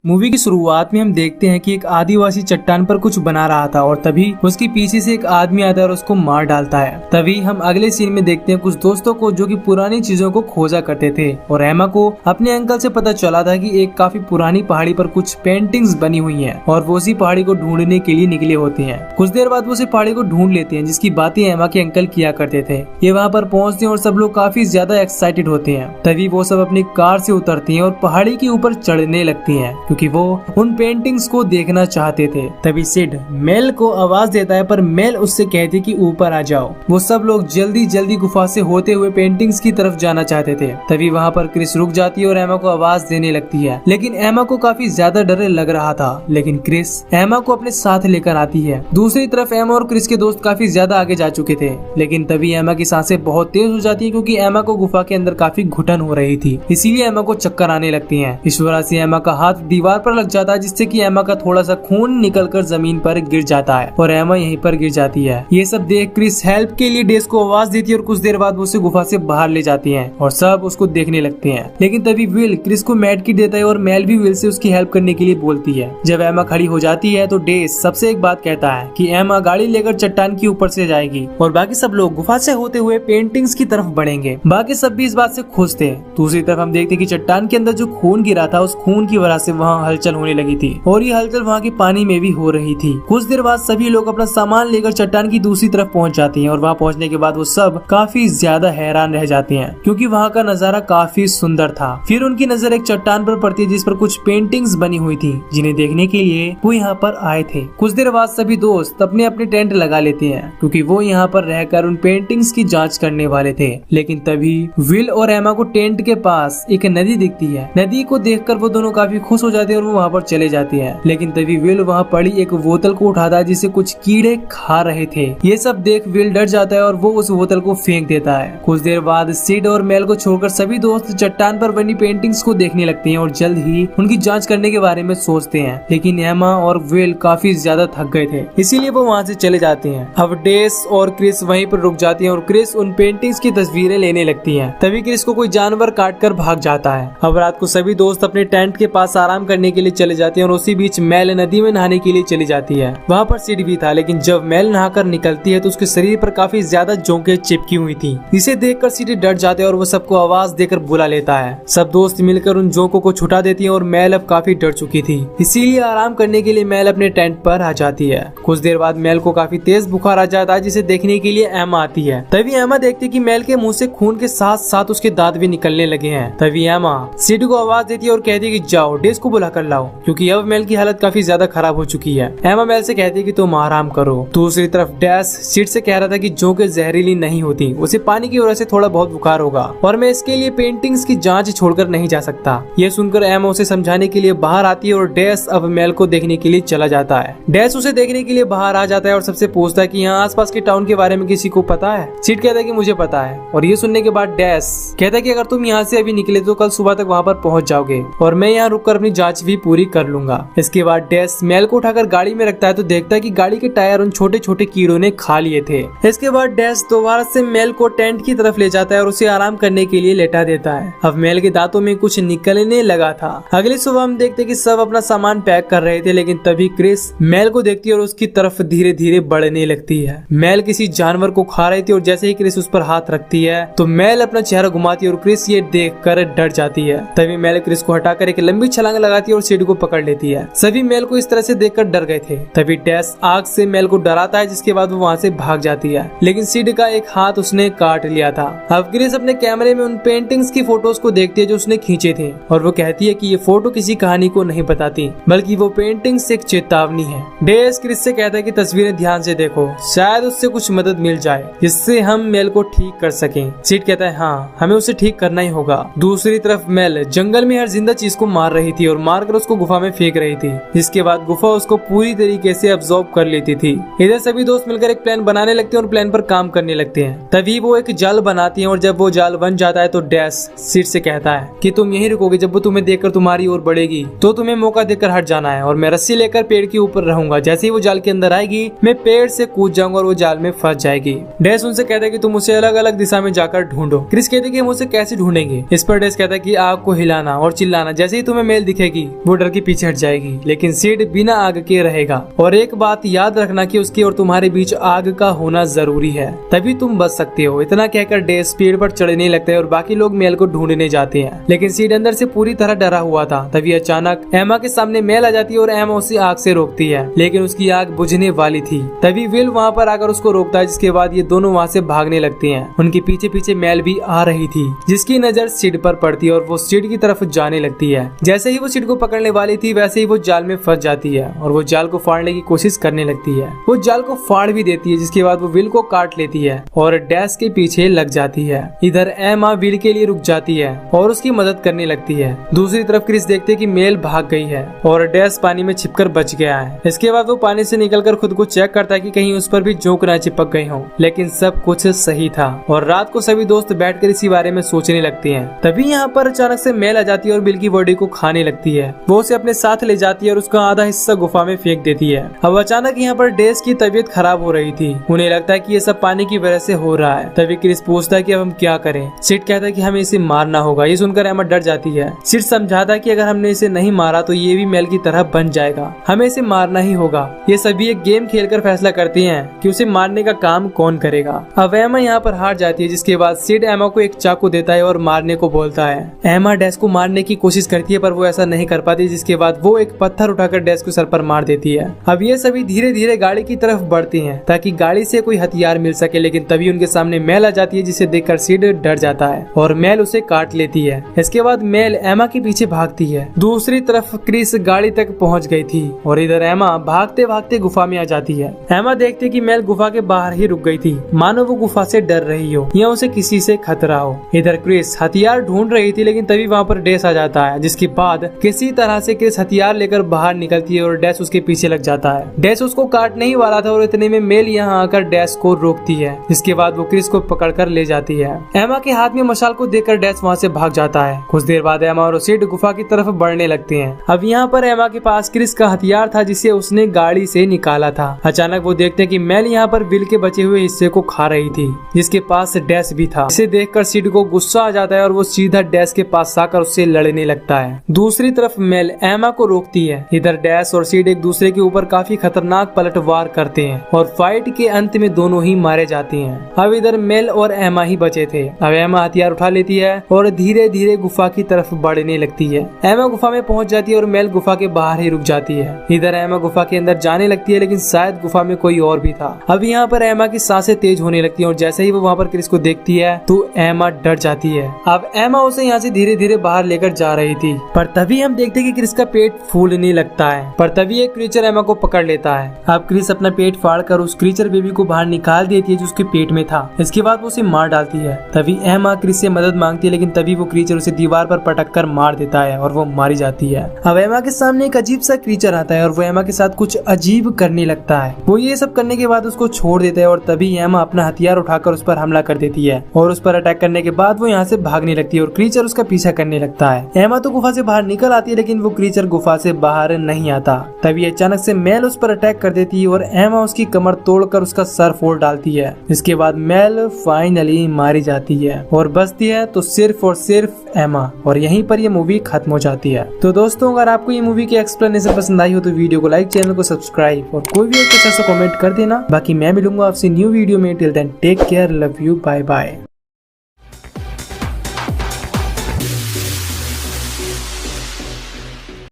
Movie की शुरुआत में हम देखते हैं कि एक आदिवासी चट्टान पर कुछ बना रहा था और तभी उसके पीछे से एक आदमी आता है और उसको मार डालता है। तभी हम अगले सीन में देखते हैं कुछ दोस्तों को जो कि पुरानी चीजों को खोजा करते थे और एमा को अपने अंकल से पता चला था कि एक काफी पुरानी पहाड़ी पर कुछ पेंटिंग्स बनी हुई हैं और वो उसी पहाड़ी को ढूंढने के लिए निकले होते हैं। कुछ देर बाद वो उसी पहाड़ी को ढूंढ लेते हैं जिसकी बातें एमा के अंकल किया करते थे। ये वहाँ पर पहुँचते हैं और सब लोग काफी ज्यादा एक्साइटेड होते हैं। तभी वो सब अपनी कार से उतरती हैं और पहाड़ी के ऊपर चढ़ने लगती हैं क्योंकि वो उन पेंटिंग्स को देखना चाहते थे। तभी सिड मेल को आवाज देता है पर मेल उससे कहती कि ऊपर आ जाओ। वो सब लोग जल्दी जल्दी गुफा से होते हुए पेंटिंग्स की तरफ जाना चाहते थे। तभी वहाँ पर क्रिस रुक जाती है और एमा को आवाज देने लगती है, लेकिन एमा को काफी ज्यादा डर लग रहा था। लेकिन क्रिस एमा को अपने साथ लेकर आती है। दूसरी तरफ एमा और क्रिस के दोस्त काफी ज्यादा आगे जा चुके थे, लेकिन तभी एमा की सांसें बहुत तेज हो जाती है क्योंकि एमा को गुफा के अंदर काफी घुटन हो रही थी, इसीलिए एमा को चक्कर आने लगती है। इस वजह से एमा का हाथ दीवार पर लग जाता है जिससे कि एमा का थोड़ा सा खून निकलकर जमीन पर गिर जाता है और एमा यहीं पर गिर जाती है। ये सब देख क्रिस हेल्प के लिए डेस को आवाज देती है और कुछ देर बाद वो उसे गुफा से बाहर ले जाती हैं और सब उसको देखने लगते हैं। लेकिन तभी विल क्रिस को मेड किट देता है और मेल भी विल से उसकी हेल्प करने के लिए बोलती है। जब एमा खड़ी हो जाती है तो डेस सबसे एक बात कहता है कि एमा गाड़ी लेकर चट्टान के ऊपर से जाएगी और बाकी सब लोग गुफा से होते हुए पेंटिंग्स की तरफ बढ़ेंगे। बाकी सब भी इस बात से खुश थे। दूसरी तरफ हम देखते कि चट्टान के अंदर जो खून गिरा था उस खून की वजह से वहाँ हलचल होने लगी थी और ये हलचल वहाँ के पानी में भी हो रही थी। कुछ देर बाद सभी लोग अपना सामान लेकर चट्टान की दूसरी तरफ पहुँच जाते हैं और वहाँ पहुँचने के बाद वो सब काफी ज्यादा हैरान रह जाते हैं क्योंकि वहाँ का नजारा काफी सुंदर था। फिर उनकी नजर एक चट्टान पर पड़ती है जिस पर कुछ पेंटिंग्स बनी हुई थी जिन्हें देखने के लिए वो यहाँ पर आए थे। कुछ देर बाद सभी दोस्त अपने अपने टेंट लगा लेते हैं क्योंकि वो यहाँ पर रहकर उन पेंटिंग्स की जाँच करने वाले थे। लेकिन तभी विल और एमा को टेंट के पास एक नदी दिखती है। नदी को देखकर वो दोनों काफी खुश हो जाते हैं और वो वहाँ पर चले जाते हैं। लेकिन तभी विल वहाँ पड़ी एक बोतल को उठाता है जिसे कुछ कीड़े खा रहे थे। ये सब देख विल डर जाता है और वो उस बोतल को फेंक देता है। कुछ देर बाद सिड और मेल को छोड़कर सभी दोस्त चट्टान पर बनी पेंटिंग्स को देखने लगते हैं और जल्द ही उनकी जांच करने के बारे में सोचते हैं। लेकिन एमा और विल काफी ज्यादा थक गए थे, इसीलिए वो वहाँ से चले जाते हैं। अब डेस और क्रिस वहीं पर रुक जाती हैं और क्रिस उन पेंटिंग्स की तस्वीरें लेने लगती है। तभी क्रिस को कोई जानवर काट कर भाग जाता है। अब रात को सभी दोस्त अपने टेंट के पास आराम करने के लिए चले जाते हैं और उसी बीच मेल नदी में नहाने के लिए चली जाती है। वहाँ पर सिड भी था, लेकिन जब मेल नहाकर निकलती है तो उसके शरीर पर काफी ज्यादा जोंके चिपकी हुई थी। इसे देखकर सिड डर जाते हैं और वो सबको आवाज देकर बुला लेता है। सब दोस्त मिलकर उन जोंकों को छुटा देती हैं और मेल अब काफी डर चुकी थी, इसीलिए आराम करने के लिए मेल अपने टेंट पर आ जाती है। कुछ देर बाद मेल को काफी तेज बुखार आ जाता है जिसे देखने के लिए एमा आती है। तभी एमा देखती कि मेल के मुंह से खून के साथ साथ उसके दांत भी निकलने लगे हैं। तभी एमा सिड को आवाज देती है और कहती है कि जाओ डेस को बुला कर लाओ क्योंकि अब मेल की हालत काफी ज्यादा खराब हो चुकी है। एमा मेल से कहती है कि तुम आराम करो। दूसरी तरफ डैश सिड से कह रहा था कि जोंके जहरीली नहीं होती, उसे पानी की वजह से थोड़ा बहुत बुखार होगा और मैं इसके लिए पेंटिंग्स की जांच छोड़कर नहीं जा सकता। ये सुनकर एमा उसे समझाने के लिए बाहर आती है और डैश अब मेल को देखने के लिए चला जाता है। डैश उसे देखने के लिए बाहर आ जाता है और सबसे पूछता है कि यहाँ आसपास के टाउन के बारे में किसी को पता है। सिड कहता है कि मुझे पता है और ये सुनने के बाद डैश कहता है कि अगर तुम यहाँ से अभी निकले तो कल सुबह तक वहाँ पर पहुँच जाओगे और मैं यहाँ रुककर अपनी जाँच भी पूरी कर लूंगा। इसके बाद डैश मेल को उठाकर गाड़ी में रखता है तो देखता है कि गाड़ी के टायर उन छोटे छोटे कीड़ों ने खा लिए थे। इसके बाद डैश दोबारा से मेल को टेंट की तरफ ले जाता है और उसे आराम करने के लिए लेटा देता है। अब मेल के दांतों में कुछ निकलने लगा था। अगली सुबह हम देखते कि सब अपना सामान पैक कर रहे थे, लेकिन तभी क्रिस मेल को देखती है और उसकी तरफ धीरे धीरे बढ़ने लगती है। मेल किसी जानवर को खा रही थी और जैसे ही क्रिस उस पर हाथ रखती है तो मेल अपना चेहरा घुमाती है और क्रिस ये देख कर डर जाती है। तभी मेल क्रिस को हटाकर एक लंबी छलांग लगाती है और सिड को पकड़ लेती है। सभी मेल को इस तरह से देखकर डर गए थे। तभी डैश आग से मेल को डराता है जिसके बाद वो वहाँ से भाग जाती है, लेकिन सिड का एक हाथ उसने काट लिया था। अब क्रिस अपने कैमरे में उन पेंटिंग्स की फोटोज को देखती है जो उसने खींचे थे और वो कहती है कि ये फोटो किसी कहानी को नहीं बताती बल्कि वो पेंटिंग्स एक चेतावनी है। डैश क्रिस से कहता है कि तस्वीरें ध्यान से देखो, शायद उससे कुछ मदद मिल जाए जिससे हम मेल को ठीक कर सकें। सिड कहता है हाँ, हमें उसे ठीक करना ही होगा। दूसरी तरफ मेल जंगल में हर जिंदा चीज को मार रही थी और मारकर उसको गुफा में फेंक रही थी, जिसके बाद गुफा उसको पूरी तरीके से अब्सॉर्ब कर लेती थी। इधर सभी दोस्त मिलकर एक प्लान बनाने लगते हैं और प्लान पर काम करने लगते हैं। तभी वो एक जाल बनाती हैं और जब वो जाल बन जाता है तो डैश सिड से कहता है कि तुम यहीं रुकोगे, जब वो तुम्हें देखकर तुम्हारी ओर बढ़ेगी तो तुम्हें मौका देकर हट जाना है और मैं रस्सी लेकर पेड़ के ऊपर रहूंगा। जैसे ही वो जाल के अंदर आएगी मैं पेड़ से कूद जाऊंगा और वो जाल में फंस जाएगी। डैश उनसे कहता है कि तुम उसे अलग अलग दिशा में जाकर ढूंढो। क्रिस कहते कि हम उसे कैसे ढूंढेंगे। इस पर डैश कहता है कि आग को हिलाना और चिल्लाना, जैसे ही तुम्हें मेल दिखेगी देखेगी वो डर के पीछे हट जाएगी, लेकिन सिड बिना आग के रहेगा। और एक बात याद रखना कि उसके और तुम्हारे बीच आग का होना जरूरी है, तभी तुम बच सकते हो। इतना कहकर डेस पेड़ पर चढ़ने लगता है और बाकी लोग मेल को ढूंढने जाते हैं, लेकिन सिड अंदर से पूरी तरह डरा हुआ था। तभी अचानक एमा के सामने मेल आ जाती है और एमा उसे आग से रोकती है, लेकिन उसकी आग बुझने वाली थी। तभी विल वहाँ पर आकर उसको रोकता है, जिसके बाद ये दोनों वहाँ से भागने लगते हैं। उनके पीछे पीछे मेल भी आ रही थी, जिसकी नजर सिड पर पड़ती है और वो सिड की तरफ जाने लगती है। जैसे ही वो सिड को पकड़ने वाली थी वैसे ही वो जाल में फंस जाती है और वो जाल को फाड़ने की कोशिश करने लगती है। वो जाल को फाड़ भी देती है, जिसके बाद वो विल को काट लेती है और डैश के पीछे लग जाती है। इधर एमा विल के लिए रुक जाती है और उसकी मदद करने लगती है। दूसरी तरफ क्रिस देखते कि मेल भाग गई है और डैश पानी में छिपकर बच गया है। इसके बाद वो पानी से निकलकर खुद को चेक करता है कि कहीं उस पर भी जोंक ना चिपक गई हो, लेकिन सब कुछ सही था। और रात को सभी दोस्त बैठकर इसी बारे में सोचने लगते हैं। तभी यहाँ पर अचानक से मेल आ जाती है और बिल की बॉडी को खाने लगती है। वो उसे अपने साथ ले जाती है और उसका आधा हिस्सा गुफा में फेंक देती है। अब अचानक यहाँ पर डेस की तबीयत खराब हो रही थी। उन्हें लगता है कि ये सब पानी की वजह से हो रहा है। तभी क्रिस पूछता है कि अब हम क्या करें। सिड कहता है कि हमें इसे मारना होगा। ये सुनकर एमा डर जाती है। सिड समझाता है कि अगर हमने इसे नहीं मारा तो ये भी मेल की तरह बन जाएगा, हमें इसे मारना ही होगा। ये सभी एक गेम खेलकर फैसला करते हैं कि उसे मारने का काम कौन करेगा। अब एमा यहाँ पर हार जाती है, जिसके बाद सिड एमा को एक चाकू देता है और मारने को बोलता है। एमा डैश को मारने की कोशिश करती है पर वो ऐसा नहीं कर पाती, जिसके बाद वो एक पत्थर उठाकर डैश को सर पर मार देती है। अब ये सभी धीरे धीरे गाड़ी की तरफ बढ़ते हैं ताकि गाड़ी से कोई हथियार मिल सके, लेकिन तभी उनके सामने मेल आ जाती है, जिसे देखकर सिड डर जाता है और मेल उसे काट लेती है। इसके बाद मेल एमा के पीछे भागती है। दूसरी तरफ क्रिस गाड़ी तक पहुंच गई थी और इधर एमा भागते भागते गुफा में आ जाती है। एमा देखती है कि मेल गुफा के बाहर ही रुक गई थी, मानो वो गुफा से डर रही हो या उसे किसी से खतरा हो। इधर क्रिस हथियार ढूंढ रही थी, लेकिन तभी वहाँ पर डैश आ जाता है, जिसके बाद किसी तरह से क्रिस हथियार लेकर बाहर निकलती है और डैश उसके पीछे लग जाता है। डैश उसको काटने ही वाला था और इतने में मेल यहाँ आकर डैश को रोकती है, जिसके बाद वो क्रिस को पकड़कर ले जाती है। एमा के हाथ में मशाल को देखकर डैश वहाँ से भाग जाता है। कुछ देर बाद एमा और सिड गुफा की तरफ बढ़ने लगते हैं। अब यहाँ पर एमा के पास क्रिस का हथियार था, जिसे उसने गाड़ी से निकाला था। अचानक वो देखते हैं कि मेल यहाँ पर विल के बचे हुए हिस्से को खा रही थी, जिसके पास डैश भी था। इसे देखकर सिड को गुस्सा आ जाता है और वो सीधा डैश के पास आकर उससे लड़ने लगता है। दूसरी तरफ मेल एमा को रोकती है। इधर डैश और सिड एक दूसरे के ऊपर काफी खतरनाक पलटवार करते हैं और फाइट के अंत में दोनों ही मारे जाते हैं। अब इधर मेल और एमा ही बचे थे। अब एमा हथियार उठा लेती है और धीरे धीरे गुफा की तरफ बढ़ने लगती है। एमा गुफा में पहुंच जाती है और मेल गुफा के बाहर ही रुक जाती है। इधर एमा गुफा के अंदर जाने लगती है, लेकिन शायद गुफा में कोई और भी था। अब यहाँ पर एमा की सांसें तेज होने लगती है और जैसे ही वो वहाँ पर क्रिस को देखती है तो एमा डर जाती है। अब एमा उसे यहाँ से धीरे धीरे बाहर लेकर जा रही थी, पर तभी हम देखते हैं कि क्रिस का पेट फूलने लगता है। पर तभी एक क्रीचर एमा को पकड़ लेता है। अब क्रिस अपना पेट फाड़कर उस क्रीचर बेबी को बाहर निकाल देती है जो उसके पेट में था। इसके बाद वो उसे मार डालती है। तभी एमा क्रिस से मदद मांगती है, लेकिन तभी वो क्रीचर उसे दीवार पर पटक कर मार देता है और वो मारी जाती है। अब एमा के सामने एक अजीब सा क्रीचर आता है और वो एमा के साथ कुछ अजीब करने लगता है। वो ये सब करने के बाद उसको छोड़ देता है और तभी एमा अपना हथियार उठाकर उस पर हमला कर देती है और उस पर अटैक करने के बाद वो यहाँ से भागने लगती है और क्रीचर उसका पीछा करने लगता है। एमा तो गुफा से बाहर निकल आती है, लेकिन वो क्रीचर गुफा से बाहर नहीं आता। तभी अचानक से मेल उस पर अटैक कर देती है और एमा उसकी कमर तोड़कर उसका सर फोड़ डालती है। इसके बाद मेल फाइनली मारी जाती है और बचती है तो सिर्फ और सिर्फ एमा, और यहीं पर ये मूवी खत्म हो जाती है। तो दोस्तों, अगर आपको ये मूवी की एक्सप्लेनेशन पसंद आई हो तो वीडियो को लाइक, चैनल को सब्सक्राइब और कोई भी एक अच्छा सा कमेंट कर देना। बाकी मैं मिलूंगा आपसे न्यू वीडियो में। Till then take care, love you, bye bye.